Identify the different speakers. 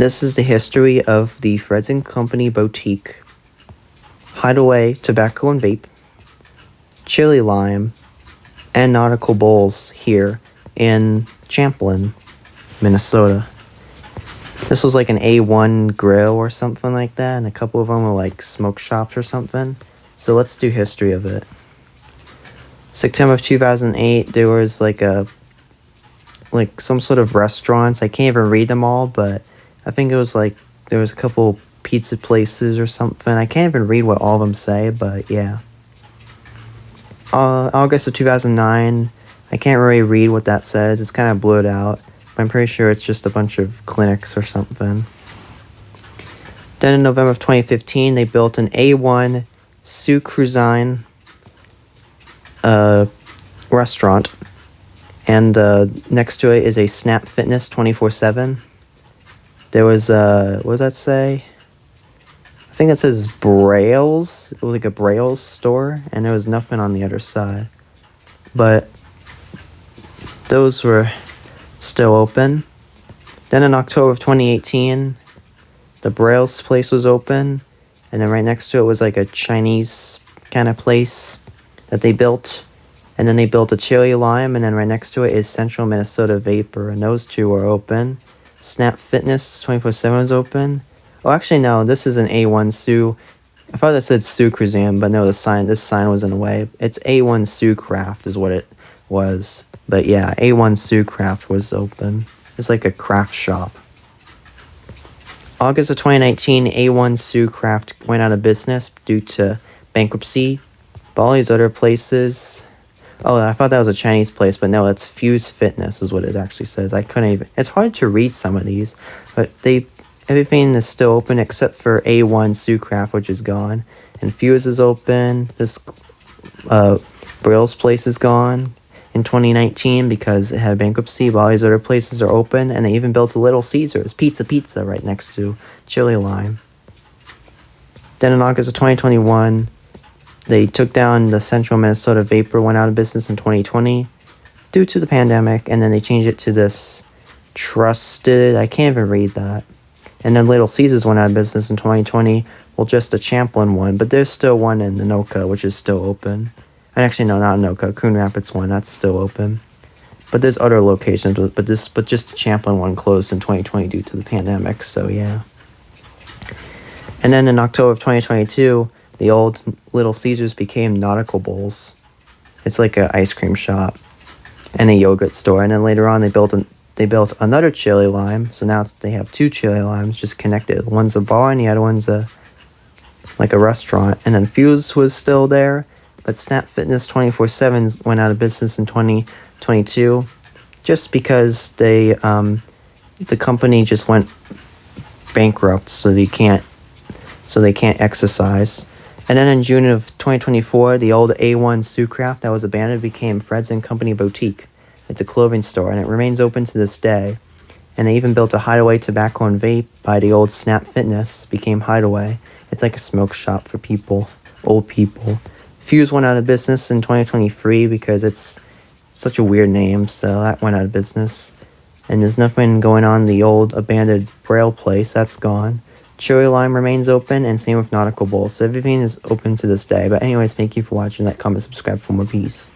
Speaker 1: This is the history of the Freds & Company Boutique, Hideaway Tobacco and Vape, Chili Lime, and Nautical Bowls here in Champlin, Minnesota. This was like an A-1 grill or something like that, and a couple of them were like smoke shops or something. So let's do history of it. September of 2008, there was like some sort of restaurants. I can't even read them all, but I think it was like there was a couple pizza places or something. I can't even read what all of them say, but yeah. August of 2009, I can't really read what that says. It's kind of blurred out, but I'm pretty sure it's just a bunch of clinics or something. Then in November of 2015, they built an A-1 Sous Cuisine restaurant, and next to it is a Snap Fitness 24/7. There was what does that say? I think it says Braille's. It was like a Braille's store, and there was nothing on the other side. But those were still open. Then in October of 2018, the Braille's place was open, and then right next to it was like a Chinese kind of place that they built. And then they built a Chili Lime, and then right next to it is Central Minnesota Vapor, and those two are open. Snap Fitness 24/7 is open. Oh, actually, no, this is an A-1 Sous. I thought it said Sous Cuisine, but no, this sign was in the way. It's A-1 Sous Craft is what it was. But yeah, A-1 Sous Craft was open. It's like a craft shop. August of 2019, A-1 Sous Craft went out of business due to bankruptcy. But all these other places... Oh, I thought that was a Chinese place, but no, it's Fuse Fitness is what it actually says. I couldn't even... It's hard to read some of these, but everything is still open except for A-1 Sous Craft, which is gone. And Fuse is open. This Brill's place is gone in 2019 because it had bankruptcy, but all these other places are open, and they even built a Little Caesars Pizza right next to Chili Lime. Then in August of 2021... they took down the Central Minnesota Vapor, went out of business in 2020 due to the pandemic, and then they changed it to this Trusted, I can't even read that. And then Little Caesars went out of business in 2020, well, just the Champlin one, but there's still one in Anoka, which is still open. And actually, no, not Anoka, Coon Rapids one, that's still open. But there's other locations, but just the Champlin one closed in 2020 due to the pandemic, so yeah. And then in October of 2022, the old Little Caesars became Nautical Bowls. It's like an ice cream shop and a yogurt store. And then later on, they built another Chili Lime. So now they have two Chili Limes just connected. One's a bar and the other one's like a restaurant. And then Fuse was still there, but Snap Fitness 24/7 went out of business in 2022, just because the company just went bankrupt, so they can't exercise. And then in June of 2024, the old A-1 Sous Craft that was abandoned became Freds & Company Boutique. It's a clothing store, and it remains open to this day. And they even built a Hideaway Tobacco and Vape by the old Snap Fitness, became Hideaway. It's like a smoke shop for people, old people. Fuse went out of business in 2023 because it's such a weird name, so that went out of business. And there's nothing going on in the old abandoned Braille place, that's gone. Chili Lime remains open, and same with Nautical Bowl. So everything is open to this day. But anyways, thank you for watching. Like, comment, subscribe for more. Peace.